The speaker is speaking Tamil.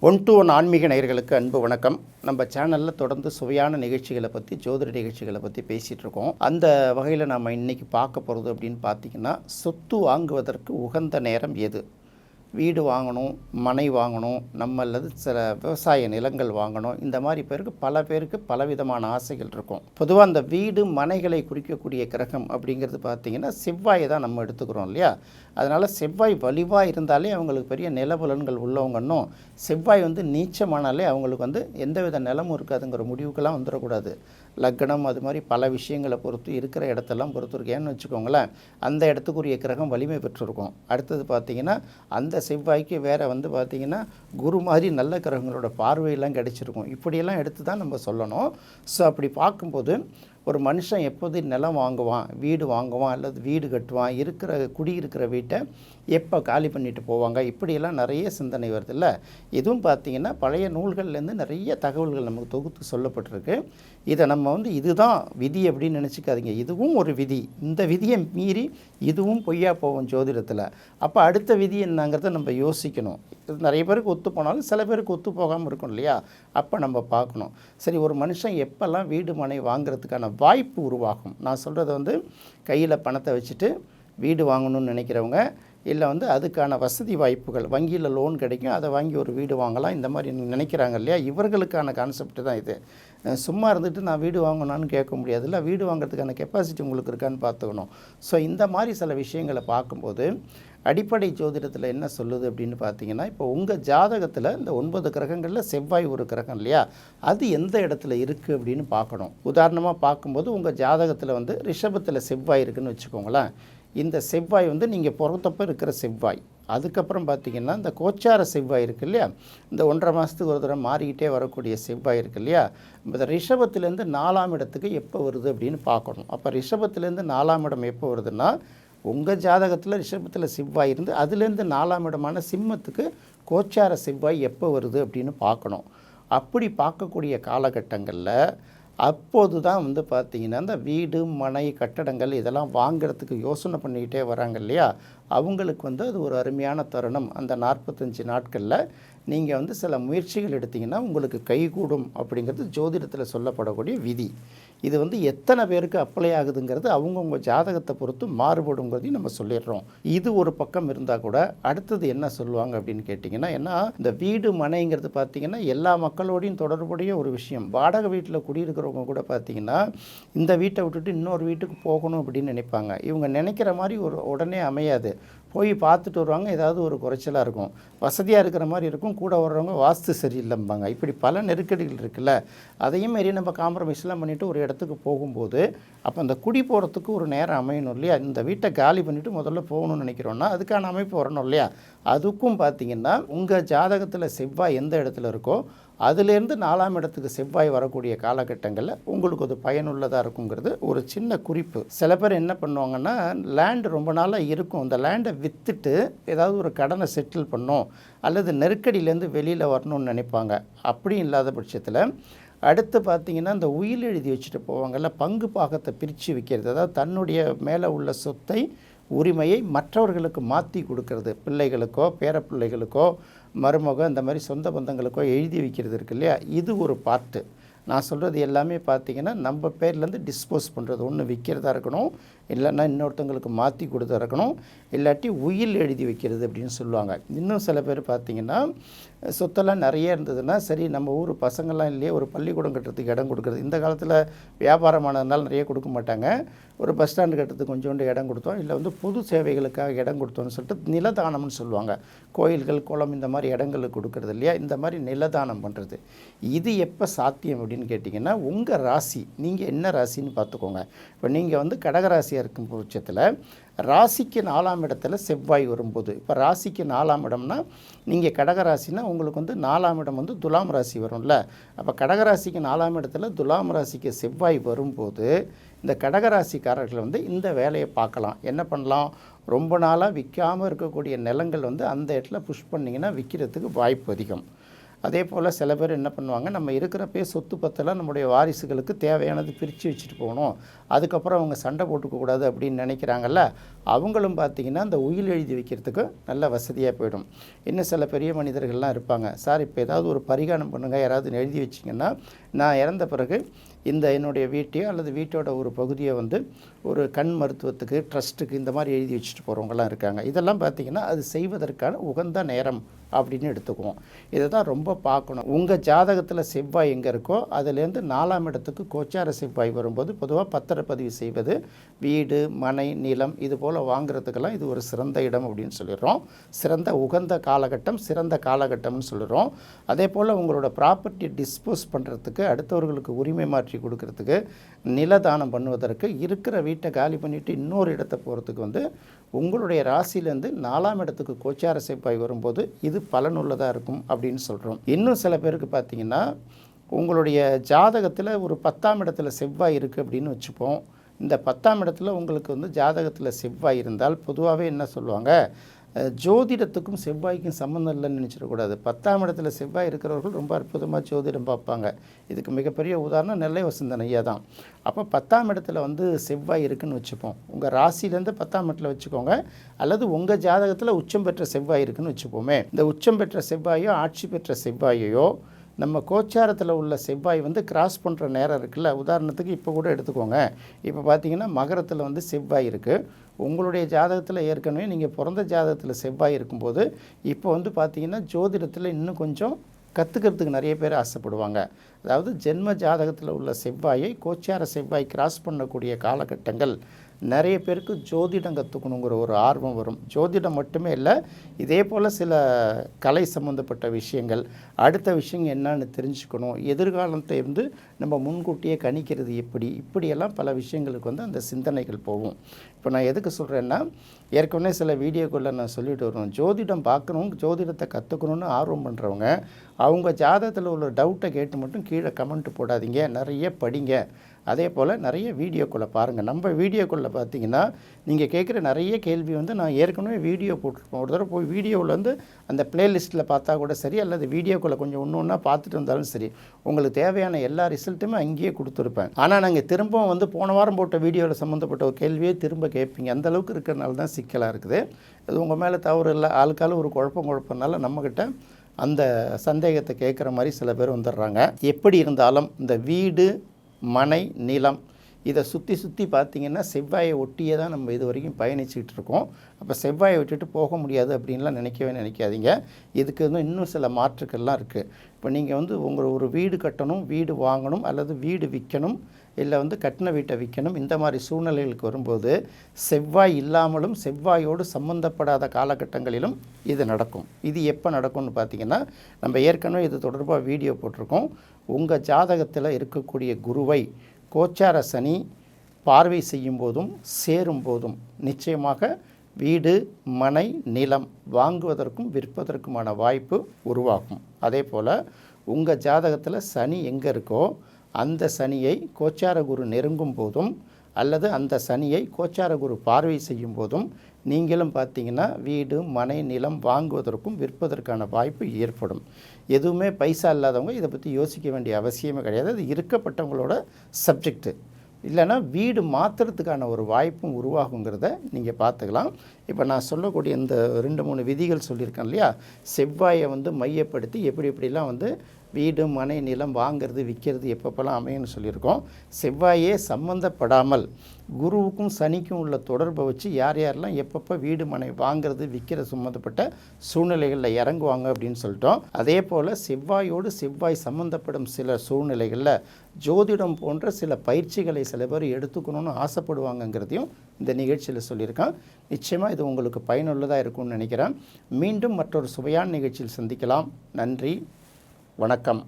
ஒன் ஆன்மீக நேயர்களுக்கு அன்பு வணக்கம். நம்ம சேனலில் தொடர்ந்து சுவையான நிகழ்ச்சிகளை பற்றி, ஜோதிட நிகழ்ச்சிகளை பற்றி பேசிகிட்டு இருக்கோம். அந்த வகையில் நம்ம இன்றைக்கி பார்க்க போகிறது அப்படின்னு பார்த்திங்கன்னா, சொத்து வாங்குவதற்கு உகந்த நேரம் எது? வீடு வாங்கணும், மனை வாங்கணும், நம்ம அல்லது சில விவசாய நிலங்கள் வாங்கணும். இந்த மாதிரி பல பேருக்கு பலவிதமான ஆசைகள் இருக்கும். பொதுவாக அந்த வீடு மனைகளை குறிக்கக்கூடிய கிரகம் அப்படிங்கிறது பார்த்திங்கன்னா செவ்வாயை தான் நம்ம எடுத்துக்கிறோம் இல்லையா? அதனால் செவ்வாய் வலிவாக இருந்தாலே அவங்களுக்கு பெரிய நிலபலன்கள் உள்ளவங்கன்னும், செவ்வாய் நீச்சமானாலே அவங்களுக்கு எந்தவித நிலமும் இருக்காதுங்கிற முடிவுக்கெல்லாம் வந்துடக்கூடாது. லக்னம் அது மாதிரி பல விஷயங்களை பொறுத்து இருக்கிற இடத்தெல்லாம் பொறுத்து இருக்கேன்னு வச்சுக்கோங்களேன். அந்த இடத்துக்குரிய கிரகம் வலிமை பெற்றிருக்கும். அடுத்தது பார்த்திங்கன்னா அந்த செவ்வாய்க்கு வேறு பார்த்திங்கன்னா குரு மாதிரி நல்ல கிரகங்களோட பார்வையெல்லாம் கிடைச்சிருக்கும். இப்படியெல்லாம் எடுத்து தான் நம்ம சொல்லணும். ஸோ அப்படி பார்க்கும்போது ஒரு மனுஷன் எப்போது நிலம் வாங்குவான், வீடு வாங்குவான், அல்லது வீடு கட்டுவான், குடியிருக்கிற வீட்டை எப்போ காலி பண்ணிட்டு போவாங்க, இப்படியெல்லாம் நிறைய சிந்தனை வருது இல்லை? இதுவும் பார்த்திங்கன்னா பழைய நூல்கள்லேருந்து நிறைய தகவல்கள் நமக்கு தொகுத்து சொல்லப்பட்டிருக்கு. இதை நம்ம இதுதான் விதி அப்படின்னு நினச்சிக்காதீங்க. இதுவும் ஒரு விதி. இந்த விதியை மீறி இதுவும் பொய்யா போகும் ஜோதிடத்தில். அப்போ அடுத்த விதி என்னங்கிறத நம்ம யோசிக்கணும். இது நிறைய பேருக்கு ஒத்து போனாலும் சில பேருக்கு ஒத்து போகாமல் இருக்கும் இல்லையா? அப்போ நம்ம பார்க்கணும். சரி, ஒரு மனுஷன் எப்போல்லாம் வீடு மனை வாங்கிறதுக்கான வாய்ப்பு உருவாகும்? நான் சொல்கிறது கையில் பணத்தை வச்சுட்டு வீடு வாங்கணும்னு நினைக்கிறவங்க, இல்லை அதுக்கான வசதி வாய்ப்புகள், வங்கியில் லோன் கிடைக்கும், அதை வாங்கி ஒரு வீடு வாங்கலாம், இந்த மாதிரி நினைக்கிறாங்க இல்லையா? இவர்களுக்கான கான்செப்ட் தான் இது. சும்மா இருந்துட்டு நான் வீடு வாங்கணும்னு கேட்க முடியாதுல்ல. வீடு வாங்கிறதுக்கான கெப்பாசிட்டி உங்களுக்கு இருக்கான்னு பார்த்துக்கணும். ஸோ இந்த மாதிரி சில விஷயங்களை பார்க்கும்போது அடிப்படை ஜோதிடத்தில் என்ன சொல்லுது அப்படின்னு பார்த்தீங்கன்னா, இப்போ உங்கள் ஜாதகத்தில் இந்த 9 கிரகங்களில் செவ்வாய் ஒரு கிரகம் இல்லையா? அது எந்த இடத்துல இருக்குது அப்படின்னு பார்க்கணும். உதாரணமாக பார்க்கும்போது உங்கள் ஜாதகத்தில் ரிஷபத்தில் செவ்வாய் இருக்குதுன்னு வச்சுக்கோங்களேன். இந்த செவ்வாய் நீங்கள் பிறந்தப்போ இருக்கிற செவ்வாய். அதுக்கப்புறம் பார்த்திங்கன்னா இந்த கோச்சார செவ்வாய் இருக்குது இல்லையா? இந்த 1.5 மாதத்துக்கு ஒரு தடவை மாறிக்கிட்டே வரக்கூடிய செவ்வாய் இருக்குது இல்லையா? இந்த ரிஷபத்துலேருந்து 4ஆம் இடத்துக்கு எப்போ வருது அப்படின்னு பார்க்கணும். அப்போ ரிஷபத்துலேருந்து 4ஆம் இடம் எப்போ வருதுன்னா, உங்கள் ஜாதகத்தில் ரிஷபத்தில் செவ்வாய் இருந்து அதுலேருந்து 4ஆம் இடமான சிம்மத்துக்கு கோச்சார செவ்வாய் எப்போ வருது அப்படின்னு பார்க்கணும். அப்படி பார்க்கக்கூடிய காலகட்டங்களில் அப்போது தான் பார்த்திங்கன்னா இந்த வீடு மனை கட்டடங்கள் இதெல்லாம் வாங்கிறதுக்கு யோசனை பண்ணிக்கிட்டே வராங்க இல்லையா? அவங்களுக்கு அது ஒரு அருமையான தருணம். அந்த 45 நாட்களில் நீங்கள் சில முயற்சிகள் எடுத்திங்கன்னா உங்களுக்கு கைகூடும் அப்படிங்கிறது ஜோதிடத்தில் சொல்லப்படக்கூடிய விதி. இது எத்தனை பேருக்கு அப்ளை ஆகுதுங்கிறது அவங்கவுங்க ஜாதகத்தை பொறுத்து மாறுபடுங்கிறதையும் நம்ம சொல்லிடுறோம். இது ஒரு பக்கம் இருந்தால் கூட அடுத்தது என்ன சொல்லுவாங்க அப்படின்னு கேட்டிங்கன்னா, ஏன்னா இந்த வீடு மனைங்கிறது பார்த்திங்கன்னா எல்லா மக்களோடையும் தொடர்புடைய ஒரு விஷயம். வாடகை வீட்டில் குடியிருக்கிறவங்க கூட பார்த்திங்கன்னா இந்த வீட்டை விட்டுட்டு இன்னொரு வீட்டுக்கு போகணும் அப்படின்னு நினைப்பாங்க. இவங்க நினைக்கிற மாதிரி உடனே அமையாது. போய் பார்த்துட்டு வருவாங்க, ஏதாவது ஒரு குறைச்சலாக இருக்கும். வசதியாக இருக்கிற மாதிரி இருக்கும், கூட வர்றவங்க வாஸ்து சரியில்லைம்பாங்க. இப்படி பல நெருக்கடிகள் இருக்குல்ல. அதையும் மாரி நம்ம காம்ப்ரமைஸ்லாம் பண்ணிவிட்டு ஒரு இடத்துக்கு போகும்போது அப்போ அந்த குடி போகிறதுக்கு ஒரு நேரம் அமையணும் இல்லையா? இந்த வீட்டை காலி பண்ணிவிட்டு முதல்ல போகணும்னு நினைக்கிறோன்னா அதுக்கான அமைப்பு வரணும் இல்லையா? அதுக்கும் பார்த்திங்கன்னா உங்கள் ஜாதகத்தில் செவ்வாய் எந்த இடத்துல இருக்கோ அதுலேருந்து 4ஆம் இடத்துக்கு செவ்வாய் வரக்கூடிய காலகட்டங்களில் உங்களுக்கு அது பயனுள்ளதாக இருக்குங்கிறது ஒரு சின்ன குறிப்பு. சில பேர் என்ன பண்ணுவாங்கன்னா, லேண்டு ரொம்ப நாளாக இருக்கும், அந்த லேண்டை விற்றுட்டு ஏதாவது ஒரு கடனை செட்டில் பண்ணணும் அல்லது நெருக்கடியிலேருந்து வெளியில் வரணும்னு நினைப்பாங்க. அப்படியும் இல்லாத பட்சத்தில் அடுத்து பார்த்திங்கன்னா இந்த உயில் எழுதி வச்சுட்டு போவாங்கள்ல, பங்கு பாகத்தை பிரித்து வைக்கிறது. அதாவது தன்னுடைய மேலே உள்ள சொத்தை உரிமையை மற்றவர்களுக்கு மாற்றி கொடுக்கறது. பிள்ளைகளுக்கோ பேரப்பிள்ளைகளுக்கோ மருமகம் இந்த மாதிரி சொந்த பந்தங்களுக்கோ எழுதி வைக்கிறது இருக்கு இல்லையா? இது ஒரு பார்ட்டு. நான் சொல்கிறது எல்லாமே பார்த்திங்கன்னா நம்ம பேர்லேருந்து டிஸ்போஸ் பண்ணுறது. ஒன்று விற்கிறதா இருக்கணும், இல்லைன்னா இன்னொருத்தங்களுக்கு மாற்றி கொடுத்தா இருக்கணும், இல்லாட்டி உயில் எழுதி வைக்கிறது அப்படின்னு சொல்லுவாங்க. இன்னும் சில பேர் பார்த்திங்கன்னா சொத்தெல்லாம் நிறைய இருந்ததுன்னா, சரி நம்ம ஊர் பசங்கள்லாம் இல்லையே, ஒரு பள்ளிக்கூடம் கட்டுறதுக்கு இடம் கொடுக்குறது. இந்த காலத்தில் வியாபாரமானதுனால நிறைய கொடுக்க மாட்டாங்க. ஒரு பஸ் ஸ்டாண்டு கட்டுறதுக்கு கொஞ்சோண்டு இடம் கொடுத்தோம், இல்லை பொது சேவைகளுக்காக இடம் கொடுத்தோம்னு சொல்லிட்டு நிலதானம்னு சொல்லுவாங்க. கோயில்கள் குளம் இந்த மாதிரி இடங்களுக்கு கொடுக்குறது இல்லையா? இந்த மாதிரி நிலதானம் பண்ணுறது. இது எப்போ சாத்தியம் அப்படின்னு கேட்டிங்கன்னா, உங்கள் ராசி, நீங்கள் என்ன ராசின்னு பார்த்துக்கோங்க. இப்போ நீங்கள் கடகராசியாக இருக்கும் பட்சத்தில் ராசிக்கு 4ஆம் இடத்துல செவ்வாய் வரும்போது, இப்போ ராசிக்கு 4ஆம் இடம்னா நீங்கள் கடகராசினா உங்களுக்கு 4ஆம் இடம் துலாம் ராசி வரும்ல. அப்போ கடகராசிக்கு 4ஆம் இடத்துல துலாம் ராசிக்கு செவ்வாய் வரும்போது இந்த கடகராசிக்காரர்கள் இந்த வேலையை பார்க்கலாம். என்ன பண்ணலாம்? ரொம்ப நாளாக விற்காமல் இருக்கக்கூடிய நிலங்கள் அந்த இடத்துல புஷ் பண்ணிங்கன்னா விற்கிறதுக்கு வாய்ப்பு அதிகம். அதே போல் சில பேர் என்ன பண்ணுவாங்க, நம்ம இருக்கிறப்பே சொத்து பத்தெல்லாம் நம்முடைய வாரிசுகளுக்கு தேவையானது பிரித்து வச்சுட்டு போகணும், அதுக்கப்புறம் அவங்க சண்டை போட்டுக்கக்கூடாது அப்படின்னு நினைக்கிறாங்கல்ல, அவங்களும் பார்த்திங்கன்னா அந்த உயில் எழுதி வைக்கிறதுக்கு நல்ல வசதியாக போயிடும். இன்னும் சில பெரிய மனிதர்கள்லாம் இருப்பாங்க, சார் இப்போ ஏதாவது ஒரு பரிகாரம் பண்ணுங்கள், யாராவது எழுதி வச்சிங்கன்னா நான் இறந்த பிறகு இந்த என்னுடைய வீட்டையோ அல்லது வீட்டோட ஒரு பகுதியை வந்து ஒரு கண் மருத்துவத்துக்கு, ட்ரஸ்ட்டுக்கு இந்த மாதிரி எழுதி வச்சுட்டு போகிறவங்களாம் இருக்காங்க. இதெல்லாம் பார்த்திங்கன்னா அது செய்வதற்கான உகந்த நேரம் அப்படின்னு எடுத்துக்குவோம். இதை தான் ரொம்ப பார்க்கணும். உங்கள் ஜாதகத்தில் செவ்வாய் எங்கே இருக்கோ அதுலேருந்து 4ஆம் இடத்துக்கு கோச்சார செவ்வாய் வரும்போது பொதுவாக பத்திரப்பதிவு செய்வது, வீடு, மனை, நிலம் இது போல் வாங்குறதுக்கெல்லாம் இது ஒரு சிறந்த இடம் அப்படின்னு சொல்லிடுறோம். சிறந்த உகந்த காலகட்டம், சிறந்த காலகட்டம்னு சொல்லிடுறோம். அதே போல் உங்களோட ப்ராப்பர்ட்டி டிஸ்போஸ் பண்ணுறதுக்கு, அடுத்தவர்களுக்கு உரிமை மாற்றி கொடுக்கறதுக்கு, நிலதானம் பண்ணுவதற்கு, இருக்கிற வீட்டை காலி பண்ணிவிட்டு இன்னொரு இடத்தை போகிறதுக்கு வந்து உங்களுடைய ராசியிலேருந்து 4ஆம் இடத்துக்கு கோச்சார செவ்வாய் வரும்போது இது பலனுள்ளதாக இருக்கும் அப்படின்னு சொல்கிறோம். இன்னும் சில பேருக்கு பார்த்திங்கன்னா, உங்களுடைய ஜாதகத்தில் ஒரு 10ஆம் இடத்துல செவ்வாய் இருக்குது அப்படின்னு வச்சுப்போம். இந்த 10ஆம் இடத்துல உங்களுக்கு வந்து ஜாதகத்தில் செவ்வாய் இருந்தால் பொதுவாகவே என்ன சொல்லுவாங்க, ஜோதிடத்துக்கும் செவ்வாய்க்கும் சம்மந்தம் இல்லைன்னு நினச்சிடக்கூடாது. 10ஆம் இடத்துல செவ்வாய் இருக்கிறவர்கள் ரொம்ப அற்புதமாக ஜோதிடம் பார்ப்பாங்க. இதுக்கு மிகப்பெரிய உதாரணம் நெல்லை வசந்தன் ஐயா தான். அப்போ 10ஆம் இடத்துல வந்து செவ்வாய் இருக்குதுன்னு வச்சுப்போம். உங்கள் ராசிலேருந்து 10ஆம் இடத்துல வச்சுக்கோங்க, அல்லது உங்கள் ஜாதகத்தில் உச்சம் பெற்ற செவ்வாய் இருக்குதுன்னு வச்சுப்போமே. இந்த உச்சம் பெற்ற செவ்வாயோ ஆட்சி பெற்ற செவ்வாயையோ நம்ம கோச்சாரத்தில் உள்ள செவ்வாய் வந்து கிராஸ் பண்ணுற நேரம் இருக்குல்ல, உதாரணத்துக்கு இப்போ கூட எடுத்துக்கோங்க. இப்போ பார்த்தீங்கன்னா மகரத்தில் வந்து செவ்வாய் இருக்குது. உங்களுடைய ஜாதகத்தில் ஏற்கனவே நீங்கள் பிறந்த ஜாதகத்தில் செவ்வாய் இருக்கும்போது இப்போ வந்து பார்த்திங்கன்னா ஜோதிடத்தில் இன்னும் கொஞ்சம் கற்றுக்கிறதுக்கு நிறைய பேர் ஆசைப்படுவாங்க. அதாவது ஜென்ம ஜாதகத்தில் உள்ள செவ்வாயை கோச்சார செவ்வாய் கிராஸ் பண்ணக்கூடிய காலகட்டங்கள் நிறைய பேருக்கு ஜோதிடம் கற்றுக்கணுங்கிற ஒரு ஆர்வம் வரும். ஜோதிடம் மட்டுமே இல்லை, இதே போல் சில கலை சம்மந்தப்பட்ட விஷயங்கள், அடுத்த விஷயங்கள் என்னன்னு தெரிஞ்சுக்கணும், எதிர்காலத்தை வந்து நம்ம முன்கூட்டியே கணிக்கிறது இப்படியெல்லாம் பல விஷயங்களுக்கு வந்து அந்த சிந்தனைகள் போகும். இப்போ நான் எதுக்கு சொல்கிறேன்னா, ஏற்கனவே சில வீடியோக்குள்ளே நான் சொல்லிட்டு வருவேன், ஜோதிடம் பார்க்கணும், ஜோதிடத்தை கற்றுக்கணுன்னு ஆர்வம் பண்ணுறவங்க அவங்க ஜாதகத்தில் உள்ள டவுட்டை கேட்டு மட்டும் கீழே கமெண்ட் போடாதீங்க, நிறைய படிங்க. அதே போல் நிறைய வீடியோக்குள்ளே பாருங்கள். நம்ம வீடியோக்குள்ளே பார்த்தீங்கன்னா நீங்கள் கேட்குற நிறைய கேள்வி வந்து நான் ஏற்கனவே வீடியோ போட்டிருப்பேன். ஒரு தடவை போய் வீடியோவில் வந்து அந்த ப்ளேலிஸ்ட்டில் பார்த்தா கூட சரி, அல்லது வீடியோக்குள்ளே கொஞ்சம் ஒன்று ஒன்றா பார்த்துட்டு இருந்தாலும் சரி, உங்களுக்கு தேவையான எல்லா ரிசல்ட்டுமே அங்கேயே கொடுத்துருப்பேன். ஆனால் நாங்கள் திரும்பவும் வந்து போன வாரம் போட்ட வீடியோவில் சம்மந்தப்பட்ட ஒரு கேள்வியே திரும்ப கேட்பீங்க. அந்தளவுக்கு இருக்கிறனால தான் சிக்கலாக இருக்குது. அது உங்கள் மேலே தவறு இல்லை, ஆளுக்காலும் ஒரு குழப்பம்னால நம்மக்கிட்ட அந்த சந்தேகத்தை கேட்குற மாதிரி சில பேர் வந்துடுறாங்க. எப்படி இருந்தாலும் இந்த வீடு, மனை, நிலம் இதை சுற்றி பார்த்திங்கன்னா செவ்வாயை ஒட்டியே தான் நம்ம இது வரைக்கும் பயணிச்சுக்கிட்டு இருக்கோம். அப்போ செவ்வாயை விட்டுட்டு போக முடியாது அப்படின்லாம் நினைக்காதீங்க. இதுக்கு வந்து இன்னும் சில மாற்றுக்கள்லாம் இருக்குது. இப்போ நீங்கள் வந்து உங்கள் ஒரு வீடு கட்டணும், வீடு வாங்கணும், அல்லது வீடு விற்கணும், இல்லை வந்து கட்டின வீட்டை விற்கணும், இந்த மாதிரி சூழ்நிலைகளுக்கு வரும்போது செவ்வாய் இல்லாமலும் செவ்வாயோடு சம்மந்தப்படாத காலகட்டங்களிலும் இது நடக்கும். இது எப்போ நடக்கும்னு பார்த்திங்கன்னா, நம்ம ஏற்கனவே இது தொடர்பாக வீடியோ போட்டிருக்கோம். உங்கள் ஜாதகத்தில் இருக்கக்கூடிய குருவை கோச்சார சனி பார்வை செய்யும் போதும் சேரும் போதும் நிச்சயமாக வீடு, மனை, நிலம் வாங்குவதற்கும் விற்பதற்குமான வாய்ப்பு உருவாகும். அதே போல் உங்கள் ஜாதகத்தில் சனி எங்கே இருக்கோ அந்த சனியை கோச்சார குரு நெருங்கும் போதும் அல்லது அந்த சனியை கோச்சார குரு பார்வை செய்யும் போதும் நீங்களும் பார்த்தீங்கன்னா வீடு, மனை, நிலம் வாங்குவதற்கும் விற்பதற்கான வாய்ப்பு ஏற்படும். எதுவுமே பைசா இல்லாதவங்க இதை பற்றி யோசிக்க வேண்டிய அவசியமே கிடையாது. அது இருக்கப்பட்டவங்களோட சப்ஜெக்டு. இல்லைன்னா வீடு மாற்றுறதுக்கான ஒரு வாய்ப்பும் உருவாகுங்கிறத நீங்கள் பார்த்துக்கலாம். இப்போ நான் சொல்லக்கூடிய இந்த 2-3 விதிகள் சொல்லியிருக்கேன் இல்லையா, செவ்வாயை வந்து மையப்படுத்தி எப்படிலாம் வந்து வீடு, மனை, நிலம் வாங்கிறது, விற்கிறது எப்பப்பெல்லாம் அமையும்னு சொல்லியிருக்கோம். செவ்வாயே சம்மந்தப்படாமல் குருவுக்கும் சனிக்கும் உள்ள தொடர்பை வச்சு யாரெல்லாம் எப்பப்போ வீடு, மனை வாங்கிறது, விற்கிற சம்மந்தப்பட்ட சூழ்நிலைகளில் இறங்குவாங்க அப்படின்னு சொல்லிட்டோம். அதே போல் செவ்வாயோடு செவ்வாய் சம்மந்தப்படும் சில சூழ்நிலைகளில் ஜோதிடம் போன்ற சில பயிற்சிகளை சில பேர் எடுத்துக்கணும்னு ஆசைப்படுவாங்கங்கிறதையும் இந்த நிகழ்ச்சியில் சொல்லியிருக்கேன். நிச்சயமாக இது உங்களுக்கு பயனுள்ளதாக இருக்கும்னு நினைக்கிறேன். மீண்டும் மற்றொரு சுவையான நிகழ்ச்சியில் சந்திக்கலாம். நன்றி, வணக்கம்.